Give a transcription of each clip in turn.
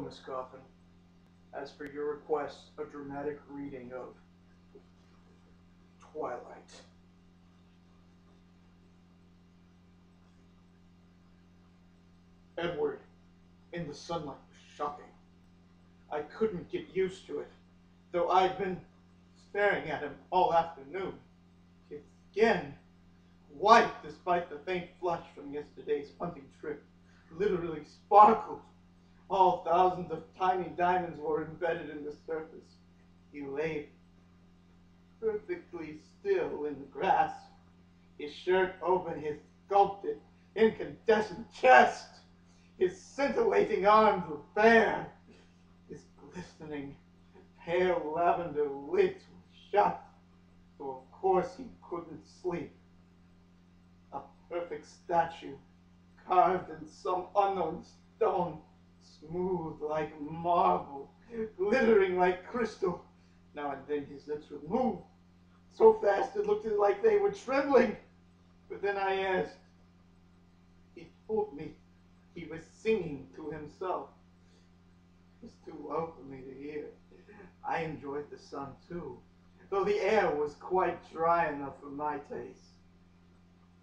Hello, Miss Coffin. As for your request, a dramatic reading of Twilight. Edward, in the sunlight, was shocking. I couldn't get used to it, though I'd been staring at him all afternoon. His skin, white despite the faint flush from yesterday's hunting trip, literally sparkled. All thousands of tiny diamonds were embedded in the surface. He lay perfectly still in the grass, his shirt open, his sculpted, incandescent chest. His scintillating arms were bare. His glistening, pale lavender lids were shut, so of course he couldn't sleep. A perfect statue, carved in some unknown stone, smooth like marble, glittering like crystal. Now and then his lips would move, so fast it looked like they were trembling. But then I asked. He told me he was singing to himself. It was too low for me to hear. I enjoyed the sun too, though the air was quite dry enough for my taste.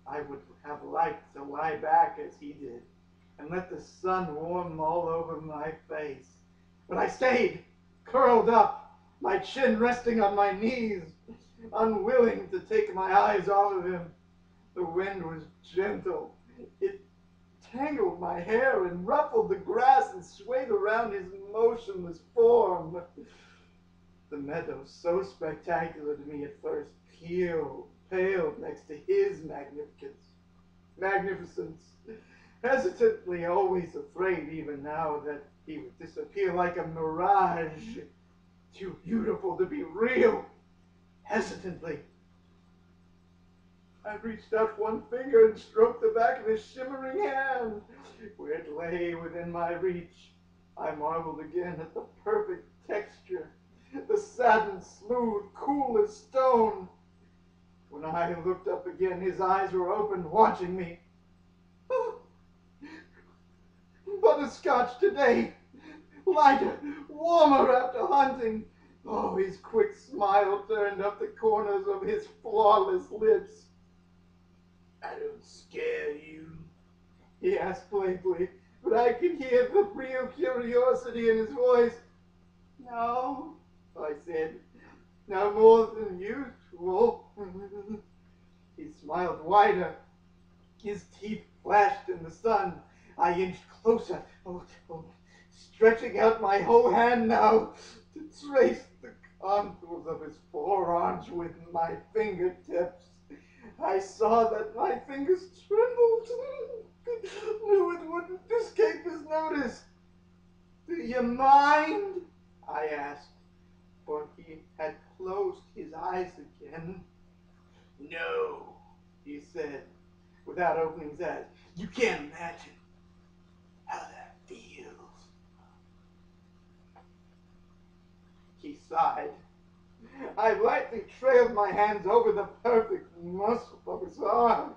I would have liked to lie back as he did, and let the sun warm all over my face. But I stayed, curled up, my chin resting on my knees, unwilling to take my eyes off of him. The wind was gentle. It tangled my hair and ruffled the grass and swayed around his motionless form. The meadow, so spectacular to me at first, paled next to his magnificence. Hesitantly, always afraid even now that he would disappear like a mirage, too beautiful to be real. Hesitantly, I reached out one finger and stroked the back of his shimmering hand. Where it lay within my reach, I marveled again at the perfect texture, the satin smooth, cool as stone. When I looked up again, his eyes were open, watching me. Butterscotch today, lighter, warmer after hunting. Oh, his quick smile turned up the corners of his flawless lips. I don't scare you, he asked playfully, but I could hear the real curiosity in his voice. No, I said, no more than usual. He smiled wider. His teeth flashed in the sun. I inched closer, stretching out my whole hand now to trace the contours of his forearms with my fingertips. I saw that my fingers trembled. Knew it wouldn't escape his notice. Do you mind? I asked, for he had closed his eyes again. No, he said, without opening his eyes. You can't imagine how that feels. He sighed. I lightly trailed my hands over the perfect muscle of his arm,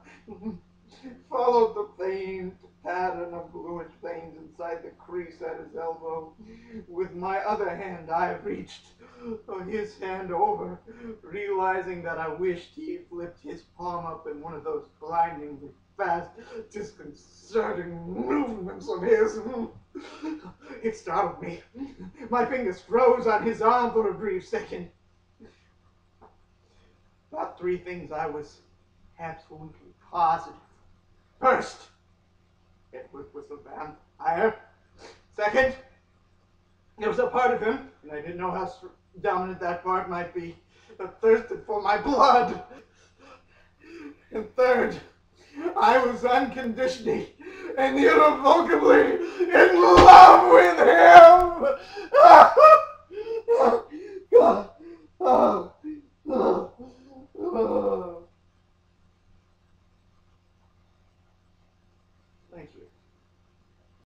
followed the faint pattern of bluish veins inside the crease at his elbow. With my other hand, I reached his hand over, realizing that I wished he flipped his palm up in one of those blindingly fast, disconcerting movements of his. It startled me. My fingers froze on his arm for a brief second. About three things I was absolutely positive. First, Edward was a vampire. Second, there was a part of him, and I didn't know how dominant that part might be, that thirsted for my blood. And third, I was unconditionally and irrevocably in love with him.